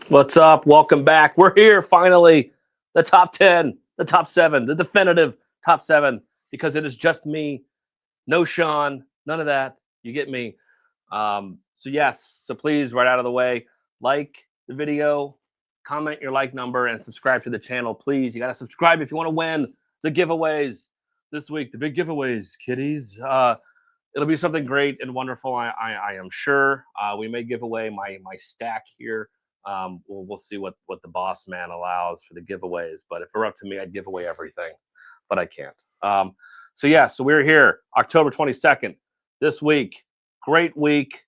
What's up? Welcome back. We're here finally. The top 10, the top seven, the definitive top seven, because it is just me. No Sean, none of that. You get me. Yes, so please, right out of the way, like the video, comment your like number, and subscribe to the channel. Please, you got to subscribe if you want to win the giveaways this week, the big giveaways, kiddies. It'll be something great and wonderful. I am sure. We may give away my stack here. We'll see what the boss man allows for the giveaways. But if it were up to me, I'd give away everything, but I can't. So we're here October 22nd this week. Great week.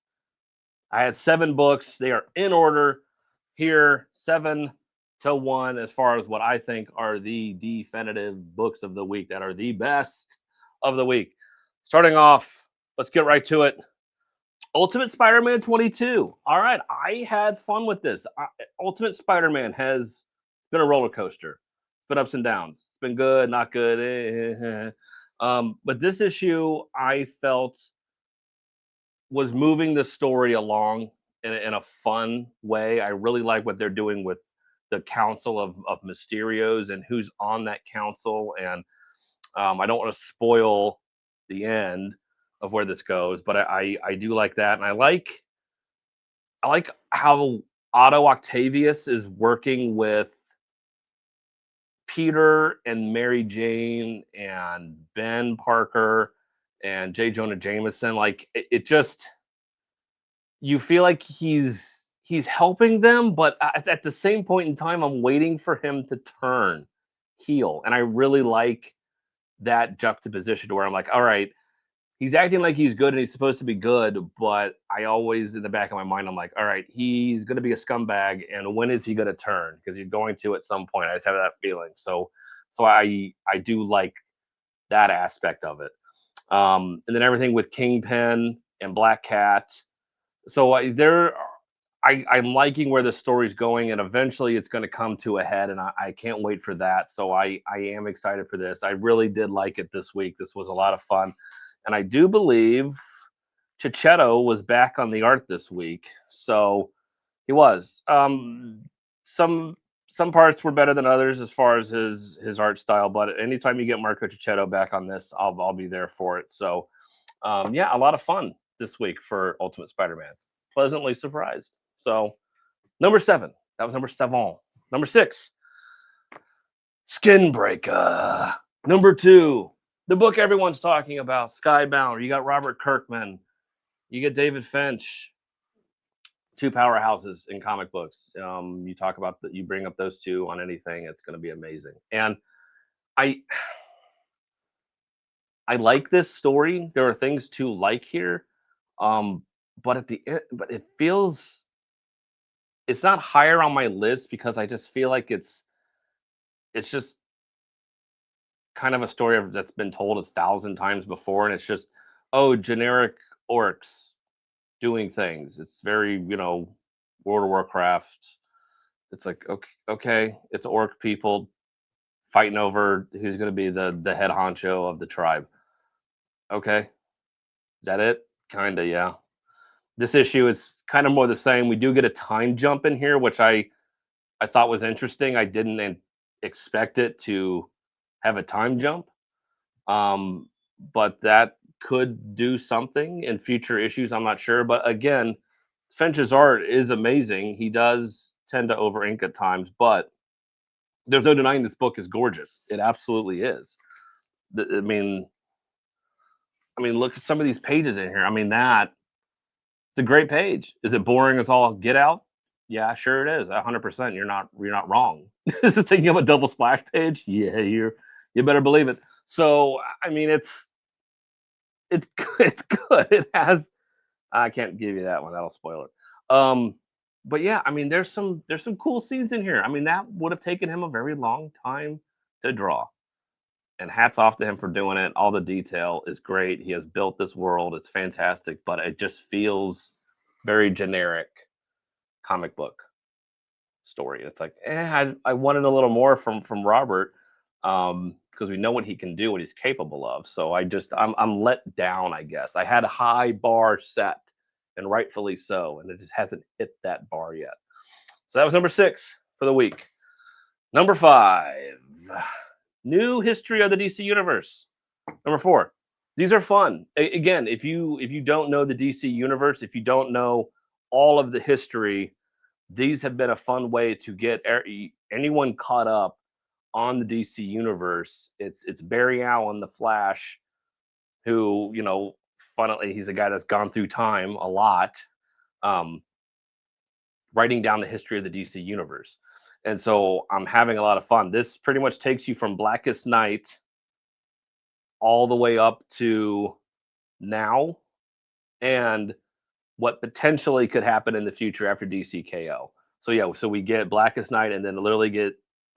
I had 7 books. They are in order here, 7 to 1, as far as what I think are the definitive books of the week that are the best of the week. Starting off, let's get right to it. Ultimate Spider-Man 22. All right, I had fun with this. Ultimate Spider-Man has been a roller coaster. It's been ups and downs. It's been good, not good. But this issue, I felt, was moving the story along in a fun way. I really like what they're doing with the Council of Mysterios and who's on that council. And I don't want to spoil the end of where this goes, but I do like that, and I like how Otto Octavius is working with Peter and Mary Jane and Ben Parker and J. Jonah Jameson. Like it just, you feel like he's helping them, but at the same point in time, I'm waiting for him to turn heel, and I really like that juxtaposition to where I'm like, all right, he's acting like he's good and he's supposed to be good, but I always in the back of my mind I'm like, all right, he's going to be a scumbag, and when is he going to turn? Because he's going to at some point. I just have that feeling. So I do like that aspect of it. And then everything with Kingpin and Black Cat. So I'm liking where the story's going, and eventually it's going to come to a head, and I can't wait for that. So I am excited for this. I really did like it this week. This was a lot of fun, and I do believe Chichetto was back on the art this week. So he was. Some parts were better than others as far as his art style, but anytime you get Marco Chichetto back on this, I'll be there for it. So yeah, a lot of fun this week for Ultimate Spider-Man. Pleasantly surprised. So number 7. That was number 7. Number 6, Skinbreaker. Number 2, the book everyone's talking about, Skybound. You got Robert Kirkman. You get David Finch. 2 powerhouses in comic books. You talk about that. You bring up those two on anything, it's going to be amazing. And I I like this story. There are things to like here, um, but at the end, but it feels it's not higher on my list because I just feel like it's just kind of a story that's been told 1,000 times before, and it's just, oh, generic orcs doing things. It's very, World of Warcraft. It's like, okay, it's orc people fighting over who's going to be the head honcho of the tribe. Okay, is that it? Kinda, yeah. This issue is kind of more the same. We do get a time jump in here, which I thought was interesting. I didn't expect it to have a time jump, um, but that could do something in future issues. I'm not sure, but again, Finch's art is amazing. He does tend to over ink at times, but there's no denying this book is gorgeous. It absolutely is. I mean, look at some of these pages in here. I mean, that's a great page. Is it boring as all get out? Yeah, sure it is. 100%. You're not wrong. Is it taking up a double splash page? Yeah, you better believe it. So I mean, it's it's good. It has. I can't give you that one. That'll spoil it. But yeah, I mean, there's some cool scenes in here. I mean, that would have taken him a very long time to draw, and hats off to him for doing it. All the detail is great. He has built this world. It's fantastic, but it just feels very generic comic book story. It's like, I wanted a little more from Robert, because we know what he can do, what he's capable of. So I'm let down, I guess. I had a high bar set, and rightfully so, and it just hasn't hit that bar yet. So that was number 6 for the week. Number 5, new history of the DC universe. Number 4, these are fun. Again, if you don't know the DC universe, if you don't know all of the history, these have been a fun way to get anyone caught up on the DC universe. It's Barry Allen, the Flash, who, funnily, he's a guy that's gone through time a lot, um, writing down the history of the DC universe. And so I'm having a lot of fun. This pretty much takes you from Blackest Night all the way up to now, and what potentially could happen in the future after DCKO. So yeah, so we get Blackest Night and then literally get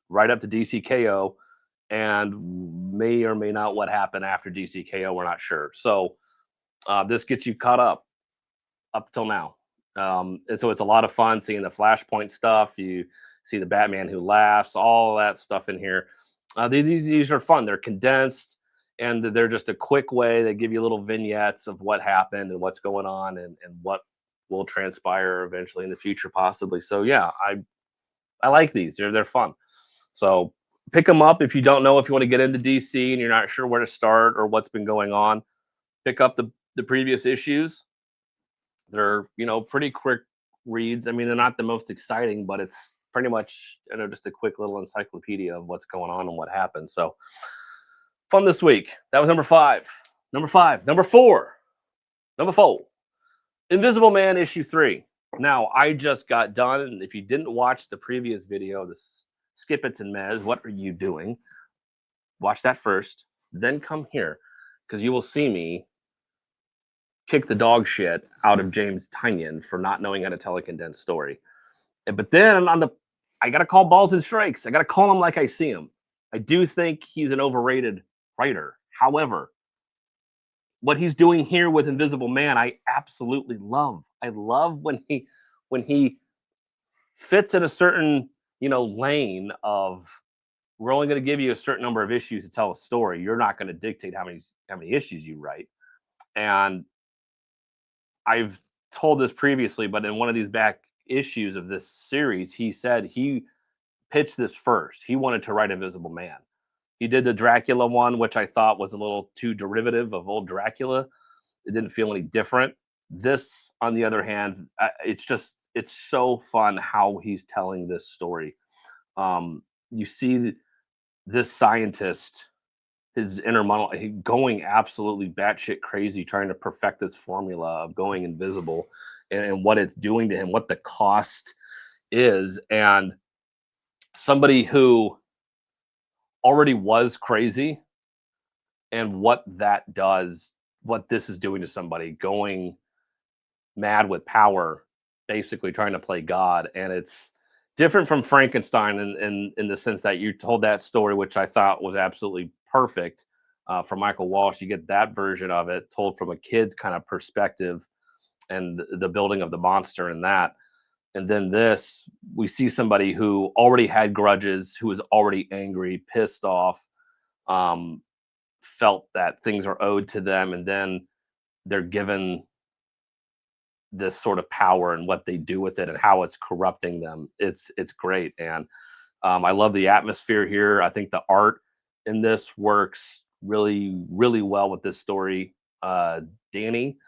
right up to DCKO, and may or may not what happened after DCKO, we're not sure. So this gets you caught up till now. And so it's a lot of fun seeing the Flashpoint stuff. You see the Batman Who Laughs, all that stuff in here. These are fun. They're condensed, and they're just a quick way. They give you little vignettes of what happened and what's going on, and what will transpire eventually in the future, possibly. So yeah, I like these. They're fun. So pick them up if you don't know if you want to get into DC and you're not sure where to start or what's been going on. Pick up the previous issues. They're pretty quick reads. I mean, they're not the most exciting, but it's pretty much just a quick little encyclopedia of what's going on and what happened. So fun this week. That was number 5. Number 5. Number 4. Number 4. Invisible Man issue 3. Now, I just got done, and if you didn't watch the previous video, this Skip It and Mez, what are you doing? Watch that first, then come here, because you will see me kick the dog shit out of James Tynion for not knowing how to tell a condensed story. But then I got to call balls and strikes. I got to call him like I see him. I do think he's an overrated writer. However, what he's doing here with Invisible Man, I absolutely love. I love when he fits in a certain, lane of, we're only going to give you a certain number of issues to tell a story. You're not going to dictate how many issues you write. And I've told this previously, but in one of these back issues of this series, he said he pitched this first. He wanted to write Invisible Man. He did the Dracula one, which I thought was a little too derivative of old Dracula. It didn't feel any different. This, on the other hand, it's so fun how he's telling this story. You see this scientist, his inner monologue, going absolutely batshit crazy, trying to perfect this formula of going invisible, and what it's doing to him, what the cost is, and somebody who already was crazy, and what this is doing to somebody going mad with power, basically trying to play God. And it's different from Frankenstein in the sense that you told that story, which I thought was absolutely perfect, from Michael Walsh. You get that version of it told from a kid's kind of perspective, and the building of the monster in that. And then this, we see somebody who already had grudges, who was already angry, pissed off, felt that things are owed to them, and then they're given this sort of power, and what they do with it and how it's corrupting them. It's great. And I love the atmosphere here. I think the art in this works really, really well with this story. Danny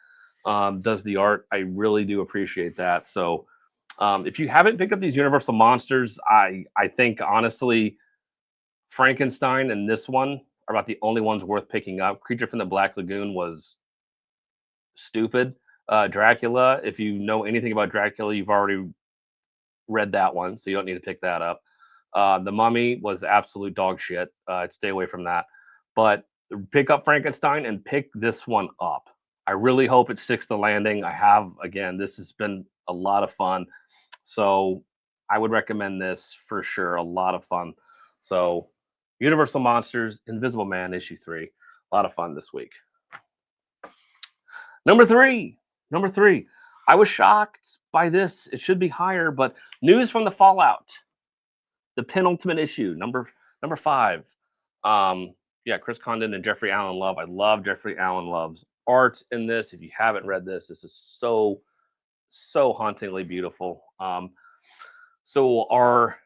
does the art. I really do appreciate that. So if you haven't picked up these Universal Monsters, I think honestly, Frankenstein and this one are about the only ones worth picking up. Creature from the Black Lagoon was stupid. Dracula, if you know anything about Dracula, you've already read that one, so you don't need to pick that up. The Mummy was absolute dog shit. I'd stay away from that. But pick up Frankenstein and pick this one up. I really hope it sticks the landing. Again, this has been a lot of fun. So I would recommend this for sure. A lot of fun. So Universal Monsters, Invisible Man, issue 3. A lot of fun this week. Number 3. I was shocked by this. It should be higher, but news from the Fallout, the penultimate issue, number 5. Chris Condon and Jeffrey Allen Love. I love Jeffrey Allen Love's art in this. If you haven't read this, this is so hauntingly beautiful. So our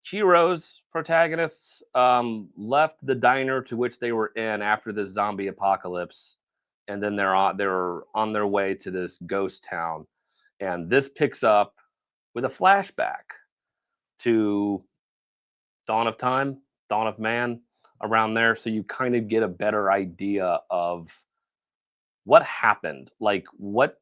heroes, protagonists, left the diner to which they were in after the zombie apocalypse, and then they're on their way to this ghost town, and this picks up with a flashback to dawn of time, dawn of man, around there, so you kind of get a better idea of what happened, like what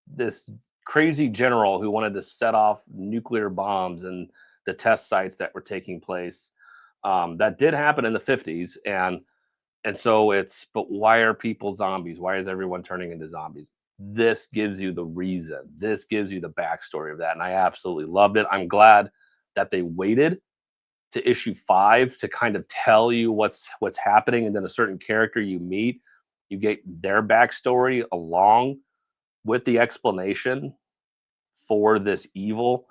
this crazy general who wanted to set off nuclear bombs and the test sites that were taking place. That did happen in the 50s, and so it's, but why are people zombies? Why is everyone turning into zombies? This gives you the reason. This gives you the backstory of that, and I absolutely loved it. I'm glad that they waited to issue 5 to kind of tell you what's happening, and then a certain character you meet, you get their backstory along with the explanation for this evil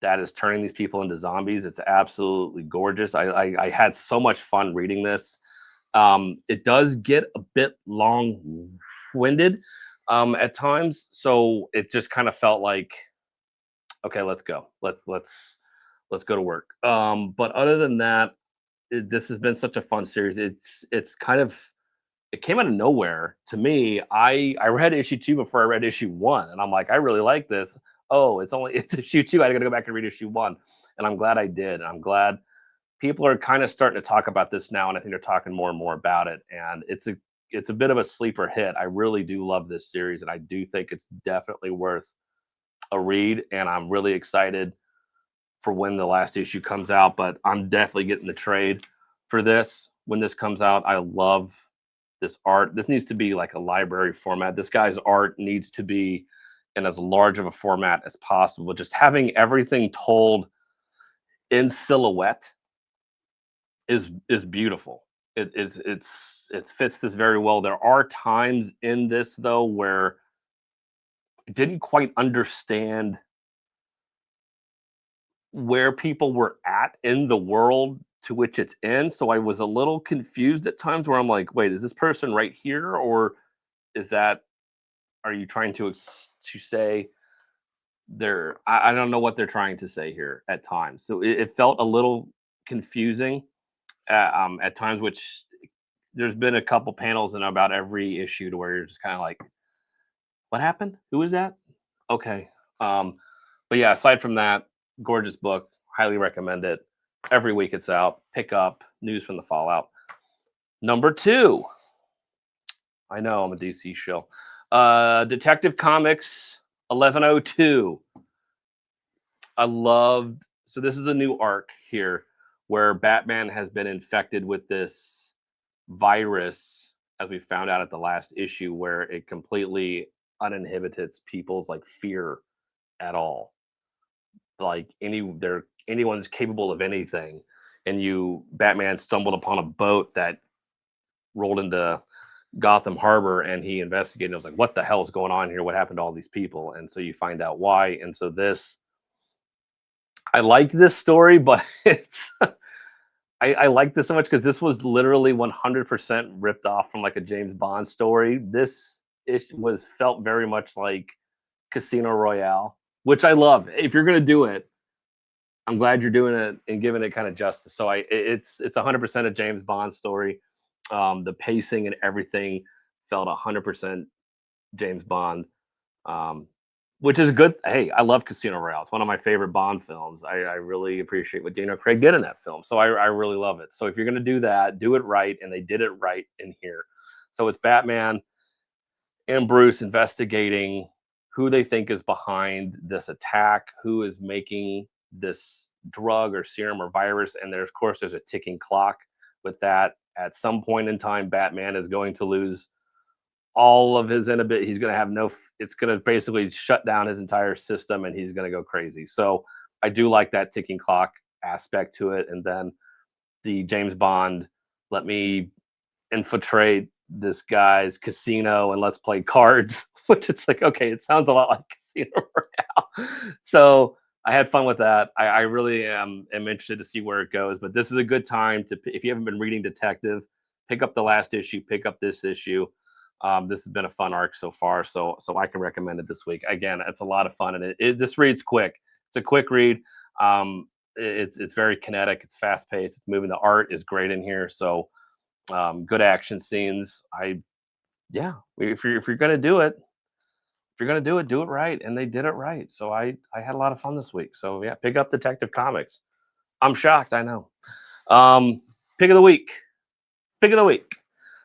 that is turning these people into zombies. It's absolutely gorgeous. I had so much fun reading this. It does get a bit long-winded at times, so it just kind of felt like, okay, let's go. Let's go to work. But other than that, this has been such a fun series. It's kind of, it came out of nowhere to me. I read issue 2 before I read issue 1, and I'm like, I really like this. Oh, it's issue 2. I got to go back and read issue 1, and I'm glad I did. And I'm glad people are kind of starting to talk about this now, and I think they're talking more and more about it. And it's a bit of a sleeper hit. I really do love this series, and I do think it's definitely worth a read. And I'm really excited for when the last issue comes out. But I'm definitely getting the trade for this when this comes out. I love this art. This needs to be like a library format. This guy's art needs to be in as large of a format as possible. Just having everything told in silhouette is beautiful. It fits this very well. There are times in this though where I didn't quite understand where people were at in the world to which it's in. So I was a little confused at times where I'm like, wait, is this person right here, or is that, are you trying to say they're, I don't know what they're trying to say here at times. So it felt a little confusing at times, which there's been a couple panels in about every issue to where you're just kind of like, what happened? Who is that? Okay. Um, but yeah, aside from that, gorgeous book. Highly recommend it. Every week it's out. Pick up News from the Fallout. Number 2. I know I'm a DC show. Detective Comics 1102. I loved, so this is a new arc here where Batman has been infected with this virus, as we found out at the last issue, where it completely uninhibits people's like fear at all. Like anyone's capable of anything. And Batman stumbled upon a boat that rolled into Gotham Harbor, and he investigated and was like, what the hell is going on here? What happened to all these people? And so you find out why. And so I like this story, but I like this so much because this was literally 100% ripped off from like a James Bond story. This ish was felt very much like Casino Royale, which I love. If you're gonna do it, I'm glad you're doing it and giving it kind of justice. So it's 100% a James Bond story. The pacing and everything felt 100% James Bond, um, which is good. Hey, I love Casino Royale. It's one of my favorite Bond films. I really appreciate what Daniel Craig did in that film. So I really love it. So if you're going to do that, do it right. And they did it right in here. So it's Batman and Bruce investigating who they think is behind this attack, who is making this drug or serum or virus. And there's, of course, there's a ticking clock with that. At some point in time, Batman is going to lose all of his inhibit. He's going to have no, it's going to basically shut down his entire system and he's going to go crazy. So I do like that ticking clock aspect to it. And then the James Bond, let me infiltrate this guy's casino and let's play cards, which it's like, okay, it sounds a lot like Casino Royale. So I had fun with that. I really am interested to see where it goes, but this is a good time to, if you haven't been reading Detective, pick up the last issue, pick up this issue. This has been a fun arc so far, so I can recommend it this week. Again, it's a lot of fun, and it just reads quick. It's a quick read. It's very kinetic. It's fast paced. It's moving. The art is great in here. So good action scenes. Yeah. If you're gonna do it, if you're gonna do it right. And they did it right. So I had a lot of fun this week. So yeah, pick up Detective Comics. I'm shocked. I know. Pick of the week. Pick of the week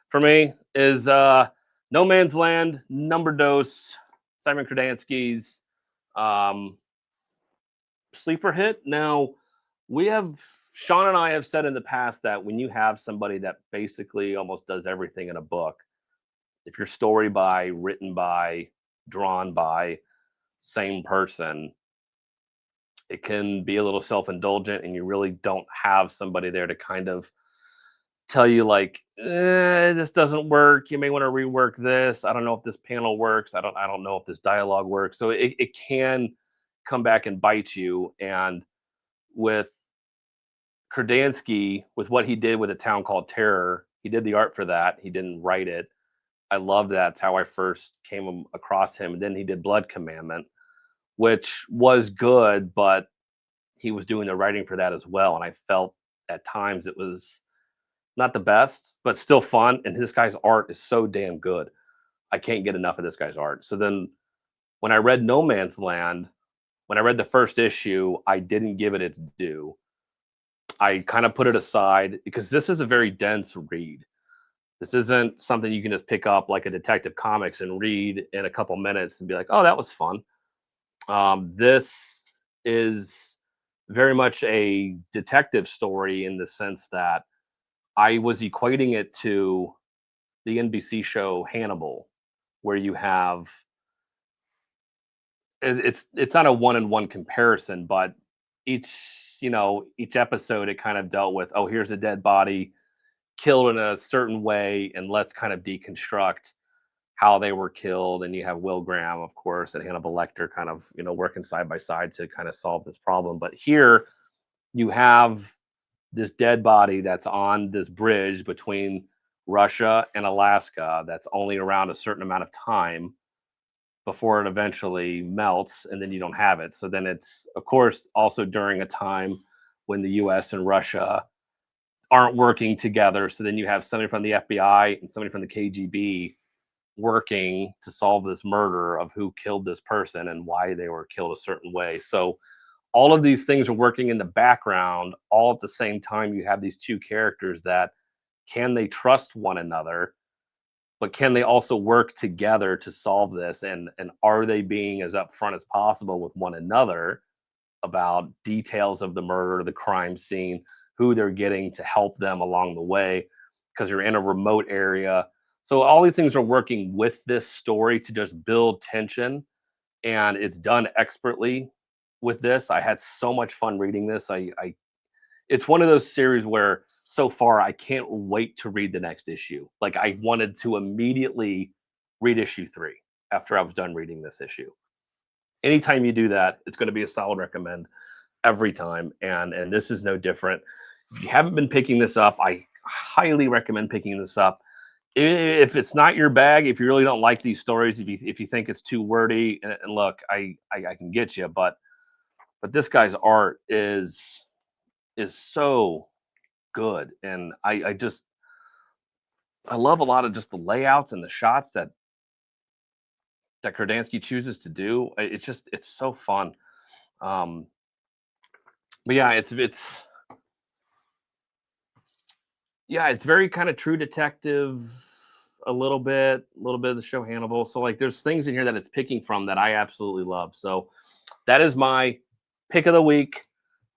for me is No Man's Land, Number Dose, Simon Krasinski's um, sleeper hit. Now, we have Sean and I have said in the past that when you have somebody that basically almost does everything in a book, if you're story by, written by, drawn by same person, it can be a little self-indulgent and you really don't have somebody there to kind of tell you like this doesn't work, you may want to rework this, I don't know if this panel works, I don't know if this dialogue works, so it can come back and bite you. And with Kurdansky, with what he did with A Town Called Terror, he did the art for that, he didn't write it. I love that's how I first came across him. And then he did Blood Commandment, which was good, but he was doing the writing for that as well, and I felt at times it was not the best, but still fun. And this guy's art is so damn good. I can't get enough of this guy's art. So then when I read No Man's Land, when I read the first issue, I didn't give it its due. I kind of put it aside because this is a very dense read. This isn't something you can just pick up like a Detective Comics and read in a couple minutes and be like, oh, that was fun. This is very much a detective story in the sense that I was equating it to the NBC show Hannibal, where you have it's not a one-on-one comparison, but each episode it kind of dealt with, oh, here's a dead body killed in a certain way, and let's kind of deconstruct how they were killed. And you have Will Graham, of course, and Hannibal Lecter kind of working side by side to kind of solve this problem. But here you have this dead body that's on this bridge between Russia and Alaska that's only around a certain amount of time before it eventually melts, and then you don't have it. So then it's, of course, also during a time when the US and Russia aren't working together. So then you have somebody from the FBI and somebody from the KGB working to solve this murder of who killed this person and why they were killed a certain way. So all of these things are working in the background all at the same time. You have these two characters that, can they trust one another, but can they also work together to solve this, and are they being as upfront as possible with one another about details of the murder, the crime scene, who they're getting to help them along the way, because you're in a remote area. So all these things are working with this story to just build tension, and it's done expertly with this. I had so much fun reading this. I It's one of those series where so far I can't wait to read the next issue. Like, I wanted to immediately read issue 3 after I was done reading this issue. Anytime you do that, it's going to be a solid recommend every time, and this is no different. If you haven't been picking this up, I highly recommend picking this up. If it's not your bag, if you really don't like these stories, if you think it's too wordy, and look, I can get you, but this guy's art is so good, and I love a lot of just the layouts and the shots that Kurdansky chooses to do. It's so fun. Um, but yeah, it's very kind of True Detective, a little bit of the show Hannibal. So like, there's things in here that it's picking from that I absolutely love. So that is my pick of the week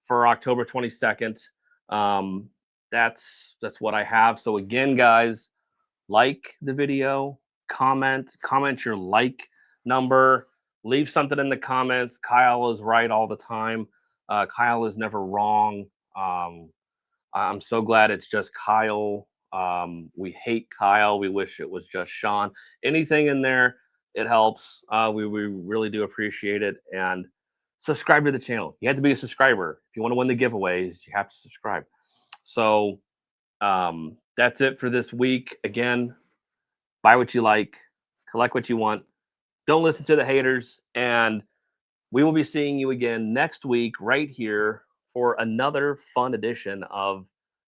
for October 22nd. Um, that's what I have. So again, guys, like the video, comment your like number, leave something in the comments. Kyle is right all the time. Kyle is never wrong. I'm so glad it's just Kyle. We hate Kyle. We wish it was just Sean. Anything in there, it helps. We really do appreciate it. And subscribe to the channel. You have to be a subscriber. If you want to win the giveaways, you have to subscribe. So that's it for this week. Again, buy what you like, collect what you want. Don't listen to the haters. And We will be seeing you again next week right here for another fun edition of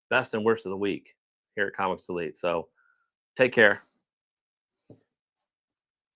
Best and Worst of the Week here at Comics Delete. So take care.